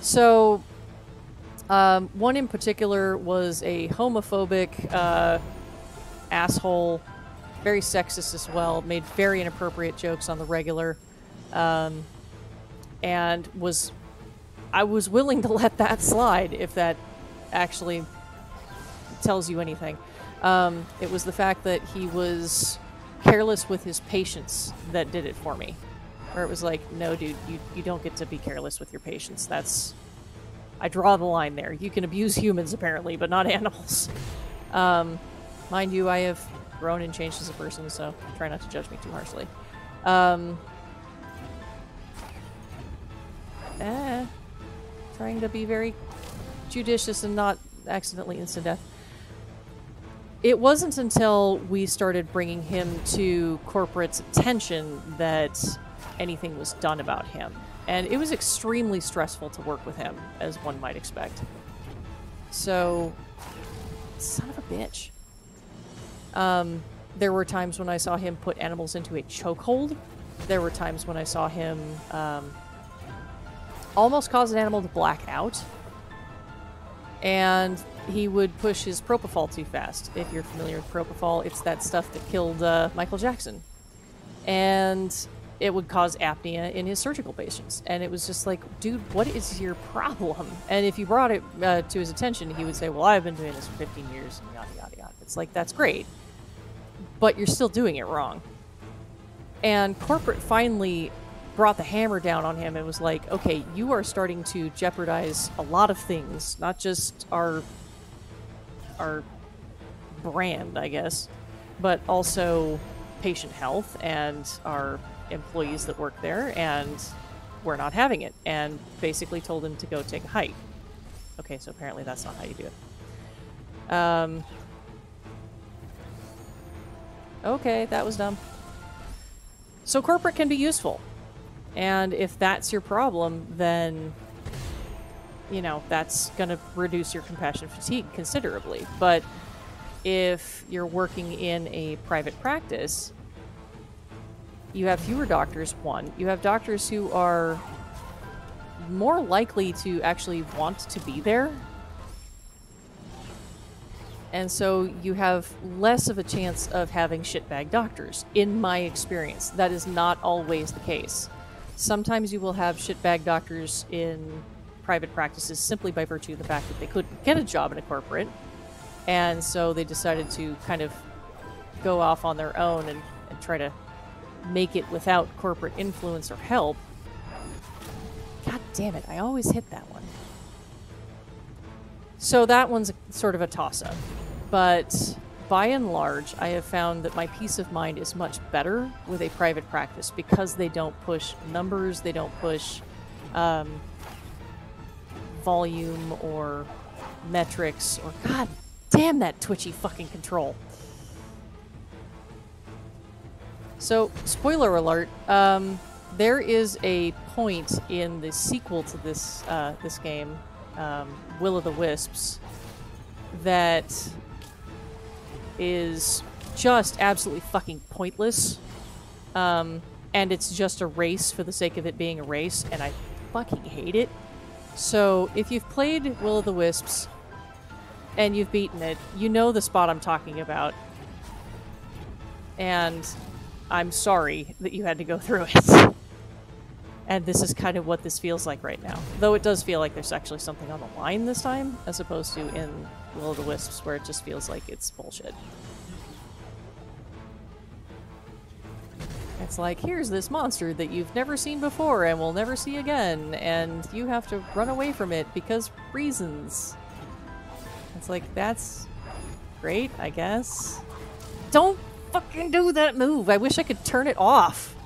So, one in particular was a homophobic asshole, very sexist as well, made very inappropriate jokes on the regular, and I was willing to let that slide if that actually tells you anything. It was the fact that he was careless with his patients that did it for me. Where it was like, no dude, you don't get to be careless with your patients. I draw the line there. You can abuse humans apparently, but not animals. Mind you, I have grown and changed as a person, so try not to judge me too harshly. Trying to be very judicious and not accidentally instant death. It wasn't until we started bringing him to corporate's attention that anything was done about him. And it was extremely stressful to work with him, as one might expect. So, son of a bitch. There were times when I saw him put animals into a chokehold. There were times when I saw him almost cause an animal to black out. And he would push his propofol too fast. If you're familiar with propofol, it's that stuff that killed Michael Jackson. And it would cause apnea in his surgical patients. And it was just like, dude, what is your problem? And if you brought it to his attention, he would say, well, I've been doing this for 15 years, and yada, yada, yada. It's like, that's great. But you're still doing it wrong. And corporate finally brought the hammer down on him and was like, okay, you are starting to jeopardize a lot of things, not just our brand, I guess, but also patient health and our employees that work there, and we're not having it. And basically told him to go take a hike. Okay, so apparently that's not how you do it. Okay, that was dumb. So corporate can be useful. And if that's your problem, then, you know, that's going to reduce your compassion fatigue considerably. But if you're working in a private practice, you have fewer doctors, one. You have doctors who are more likely to actually want to be there. And so you have less of a chance of having shitbag doctors, in my experience. That is not always the case. Sometimes you will have shitbag doctors in private practices simply by virtue of the fact that they couldn't get a job in a corporate. And so they decided to kind of go off on their own and try to make it without corporate influence or help. damn it, I always hit that one. So that one's sort of a toss-up. But by and large, I have found that my peace of mind is much better with a private practice because they don't push numbers, they don't push volume or metrics, or god damn that twitchy fucking control. So, spoiler alert, there is a point in the sequel to this this game, Will o' the Wisps, that is just absolutely fucking pointless. And it's just a race for the sake of it being a race, and I fucking hate it. So, if you've played Will o' the Wisps and you've beaten it, you know the spot I'm talking about. And I'm sorry that you had to go through it. And this is kind of what this feels like right now. Though it does feel like there's actually something on the line this time, as opposed to in Will o' the Wisps, where it just feels like it's bullshit. It's like, here's this monster that you've never seen before and will never see again, and you have to run away from it because reasons. It's like, that's great, I guess. Don't fucking do that move! I wish I could turn it off.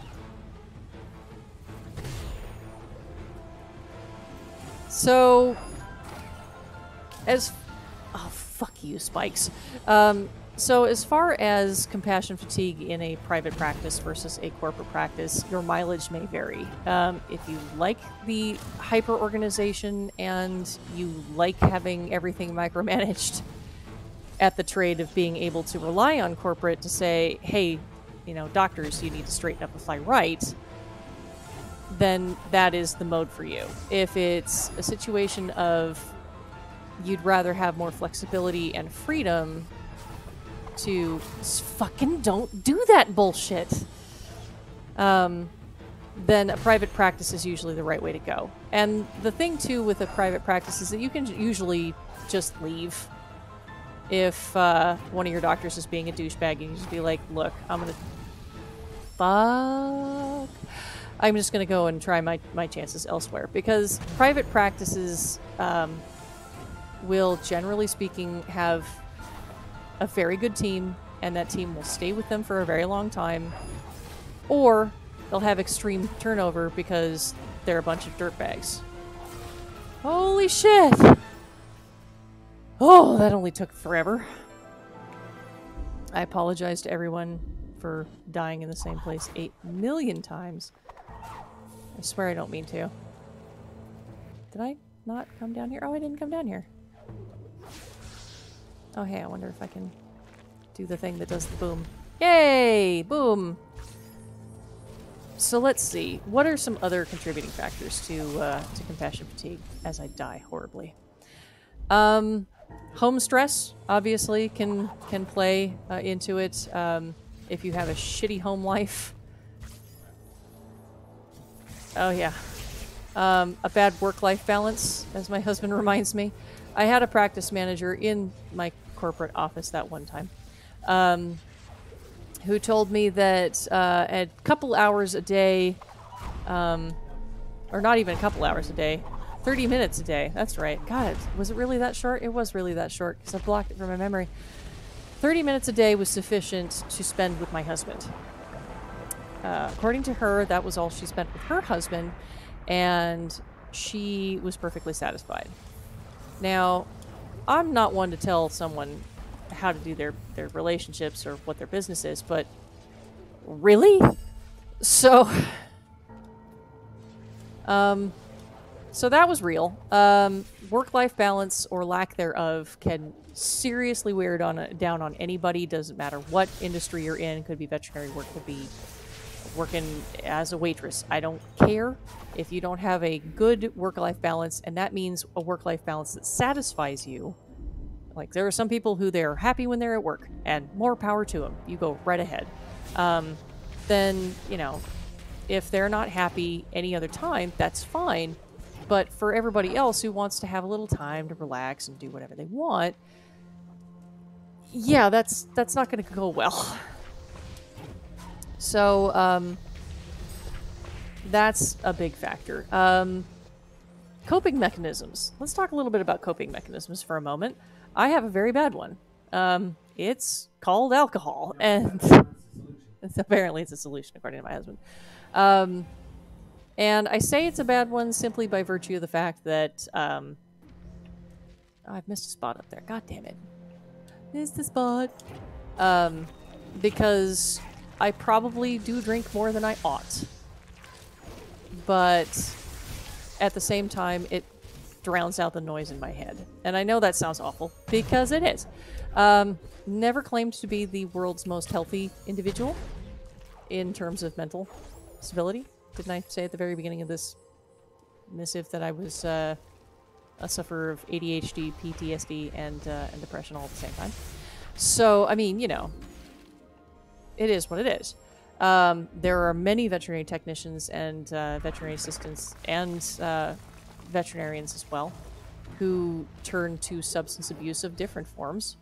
So, oh, fuck you, spikes. So as far as compassion fatigue in a private practice versus a corporate practice, your mileage may vary. If you like the hyper-organization and you like having everything micromanaged at the trade of being able to rely on corporate to say, hey, you know, doctors, you need to straighten up and fly right, then that is the mode for you. If it's a situation of you'd rather have more flexibility and freedom to fucking don't do that bullshit, then a private practice is usually the right way to go. And the thing too with a private practice is that you can usually just leave if one of your doctors is being a douchebag, and you just be like, look, I'm just gonna go and try my chances elsewhere, because private practices will, generally speaking, have a very good team, and that team will stay with them for a very long time, or they'll have extreme turnover because they're a bunch of dirtbags. Holy shit! Oh, that only took forever. I apologize to everyone for dying in the same place 8 million times. I swear I don't mean to. Did I not come down here? Oh, I didn't come down here. Oh, hey, I wonder if I can do the thing that does the boom. Yay! Boom! So let's see. What are some other contributing factors to compassion fatigue as I die horribly? Home stress, obviously, can play into it. If you have a shitty home life. Oh, yeah. A bad work-life balance, as my husband reminds me. I had a practice manager in my corporate office that one time who told me that a couple hours a day, or not even a couple hours a day, 30 minutes a day, that's right. God, was it really that short? It was really that short, because I blocked it from my memory. 30 minutes a day was sufficient to spend with my husband. According to her, that was all she spent with her husband, and she was perfectly satisfied. Now, I'm not one to tell someone how to do their relationships or what their business is, but really? So, so that was real. Work-life balance or lack thereof can seriously wear down on anybody. Doesn't matter what industry you're in. Could be veterinary work, could be working as a waitress. I don't care. If you don't have a good work-life balance, and that means a work-life balance that satisfies you. Like, there are some people who they're happy when they're at work, and more power to them. You go right ahead. Then, you know, if they're not happy any other time, that's fine. But for everybody else who wants to have a little time to relax and do whatever they want, yeah, that's not going to go well. So, that's a big factor. Coping mechanisms. Let's talk a little bit about coping mechanisms for a moment. I have a very bad one. It's called alcohol, and apparently it's a solution, according to my husband. And I say it's a bad one simply by virtue of the fact that oh, I've missed a spot up there. God damn it. Missed the spot. Because I probably do drink more than I ought. But at the same time, it drowns out the noise in my head. And I know that sounds awful, because it is. Never claimed to be the world's most healthy individual in terms of mental stability. Didn't I say at the very beginning of this missive that I was a sufferer of ADHD, PTSD, and depression all at the same time? So, I mean, you know, it is what it is. There are many veterinary technicians and veterinary assistants and veterinarians as well who turn to substance abuse of different forms.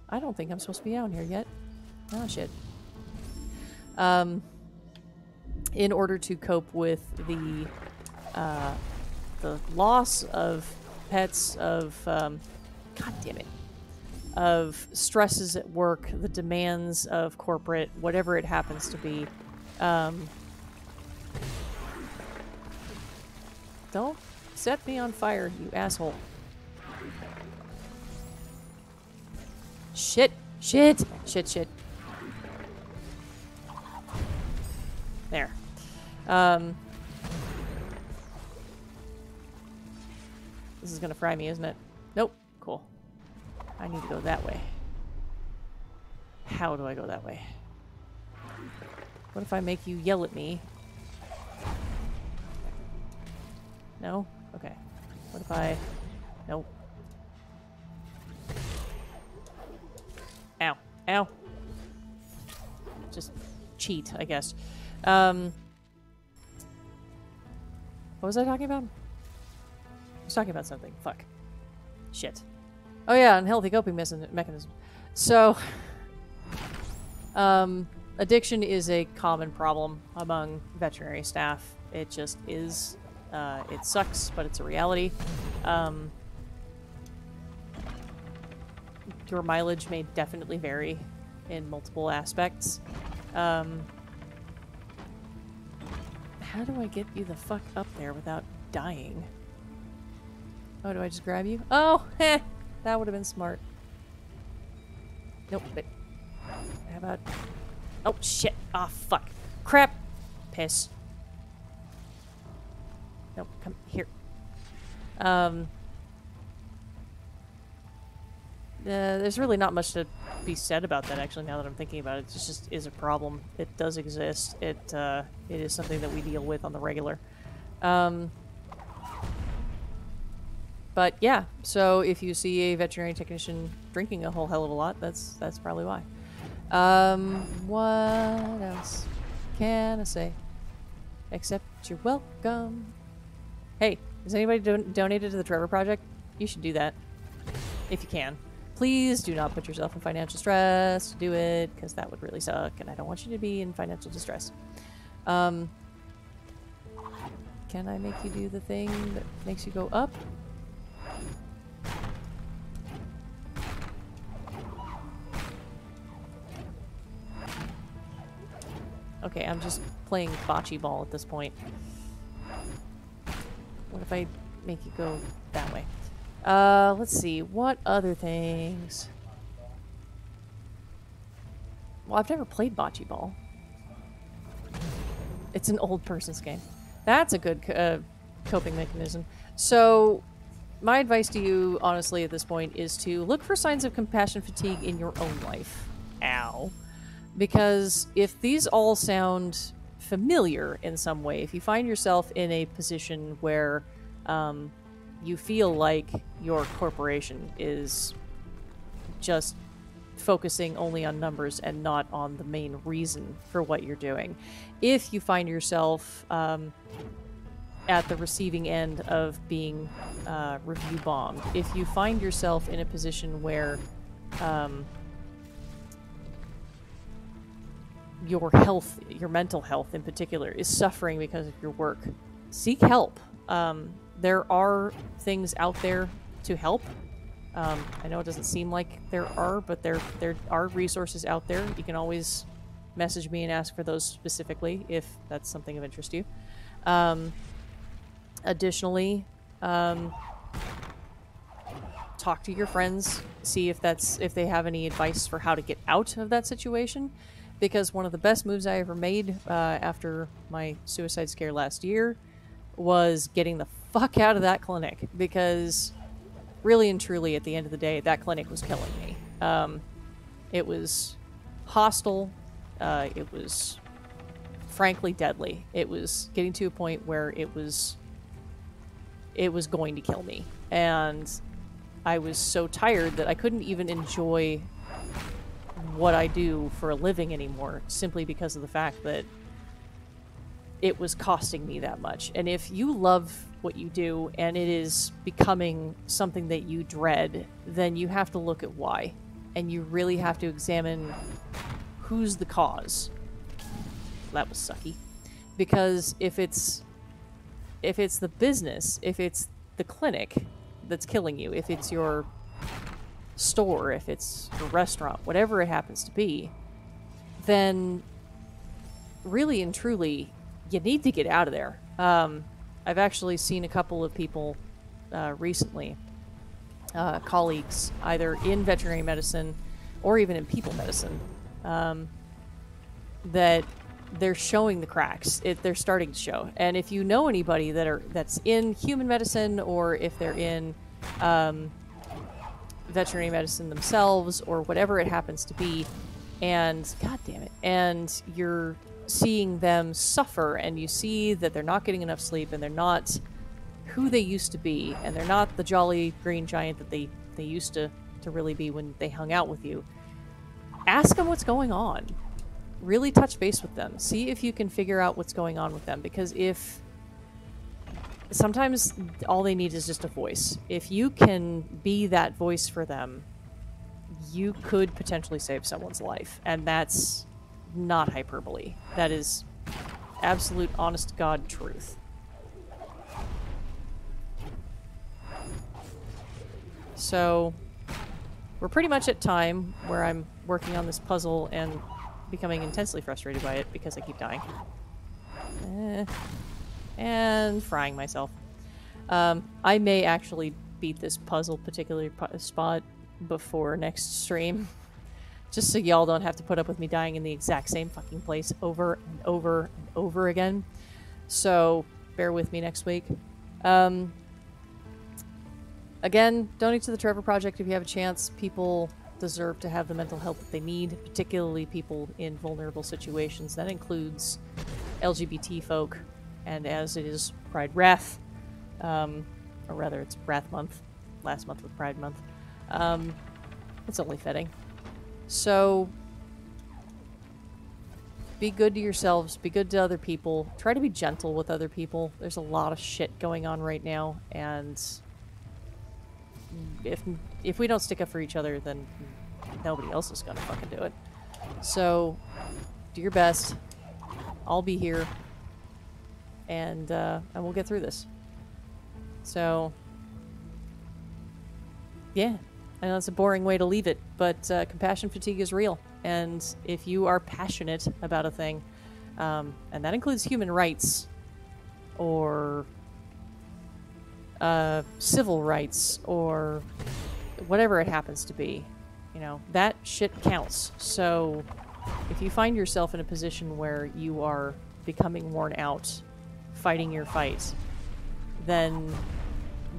I don't think I'm supposed to be out here yet. Oh, shit. In order to cope with the loss of pets, of God damn it, of stresses at work, the demands of corporate, whatever it happens to be. Don't set me on fire, you asshole. Shit, shit, shit, shit. There. This is gonna fry me, isn't it? Nope. Cool. I need to go that way. How do I go that way? What if I make you yell at me? No? Okay. What if I... Nope. Ow. Ow. Just cheat, I guess. What was I talking about? I was talking about something. Fuck. Shit. Oh yeah, unhealthy coping mechanism. So, addiction is a common problem among veterinary staff. It just is. It sucks, but it's a reality. Your mileage may definitely vary in multiple aspects. How do I get you the fuck up there without dying? Oh, do I just grab you? Oh, heh! That would have been smart. Nope, but... How about... Oh, shit! Ah, oh, fuck! Crap! Piss. Nope, come here. There's really not much to be said about that, actually, now that I'm thinking about it. It just is a problem. It does exist. It is something that we deal with on the regular. But yeah, so if you see a veterinary technician drinking a whole hell of a lot, that's probably why. What else can I say? Except you're welcome. Hey, has anybody donated to the Trevor Project? You should do that. If you can. Please do not put yourself in financial stress to do it, because that would really suck, and I don't want you to be in financial distress. Can I make you do the thing that makes you go up? Okay, I'm just playing bocce ball at this point. What if I make you go that way? Let's see. What other things? Well, I've never played bocce ball. It's an old person's game. That's a good coping mechanism. So, my advice to you, honestly, at this point, is to look for signs of compassion fatigue in your own life. Ow. Because if these all sound familiar in some way, if you find yourself in a position where you feel like your corporation is just focusing only on numbers and not on the main reason for what you're doing, if you find yourself at the receiving end of being review bombed, if you find yourself in a position where your health, your mental health in particular, is suffering because of your work, seek help. there are things out there to help. I know it doesn't seem like there are, but there are resources out there. You can always message me and ask for those specifically if that's something of interest to you. Additionally, talk to your friends, see if they have any advice for how to get out of that situation. Because one of the best moves I ever made after my suicide scare last year was getting the fuck out of that clinic. Because really and truly, at the end of the day, that clinic was killing me. It was hostile. It was frankly deadly. It was getting to a point where it was going to kill me. And I was so tired that I couldn't even enjoy what I do for a living anymore, simply because of the fact that it was costing me that much. And if you love what you do and it is becoming something that you dread, then you have to look at why. And you really have to examine who's the cause. That was sucky. Because if it's the business, if it's the clinic that's killing you, if it's your store, if it's a restaurant, whatever it happens to be, then really and truly, you need to get out of there. I've actually seen a couple of people recently, colleagues, either in veterinary medicine or even in people medicine, that they're showing the cracks. They're starting to show. And if you know anybody that's in human medicine, or if they're in veterinary medicine themselves, or whatever it happens to be, and god damn it, and you're seeing them suffer, and you see that they're not getting enough sleep, and they're not who they used to be, and they're not the jolly green giant that they used to really be when they hung out with you, ask them what's going on. Really touch base with them. See if you can figure out what's going on with them, because sometimes all they need is just a voice. If you can be that voice for them, you could potentially save someone's life. And that's not hyperbole. That is absolute, honest to God truth. So, we're pretty much at time where I'm working on this puzzle and becoming intensely frustrated by it because I keep dying. And frying myself. I may actually beat this puzzle particular spot before next stream. Just so y'all don't have to put up with me dying in the exact same fucking place over and over and over again. So, bear with me next week. Again, donate to the Trevor Project if you have a chance. People deserve to have the mental health that they need, particularly people in vulnerable situations. That includes LGBT folk, and as it is Pride Wrath, or rather it's Wrath Month, last month with Pride Month, it's only fitting. So, be good to yourselves, be good to other people, try to be gentle with other people. There's a lot of shit going on right now, and if we don't stick up for each other, then nobody else is gonna fucking do it. So, do your best. I'll be here, and we'll get through this. So, yeah, I know it's a boring way to leave it, but compassion fatigue is real, and if you are passionate about a thing, and that includes human rights, or civil rights, or whatever it happens to be, you know, that shit counts. So if you find yourself in a position where you are becoming worn out fighting your fight, then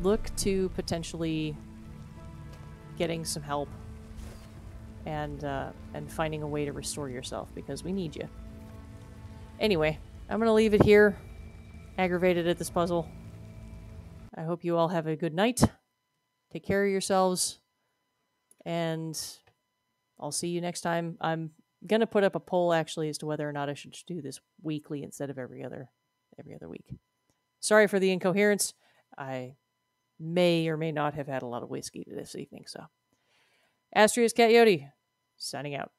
look to potentially getting some help and finding a way to restore yourself, because we need you. Anyway, I'm gonna leave it here. Aggravated at this puzzle. I hope you all have a good night. Take care of yourselves. And I'll see you next time. I'm going to put up a poll, actually, as to whether or not I should do this weekly instead of every other week. Sorry for the incoherence. I may or may not have had a lot of whiskey this evening, so. Astrius Cat Yodi, signing out.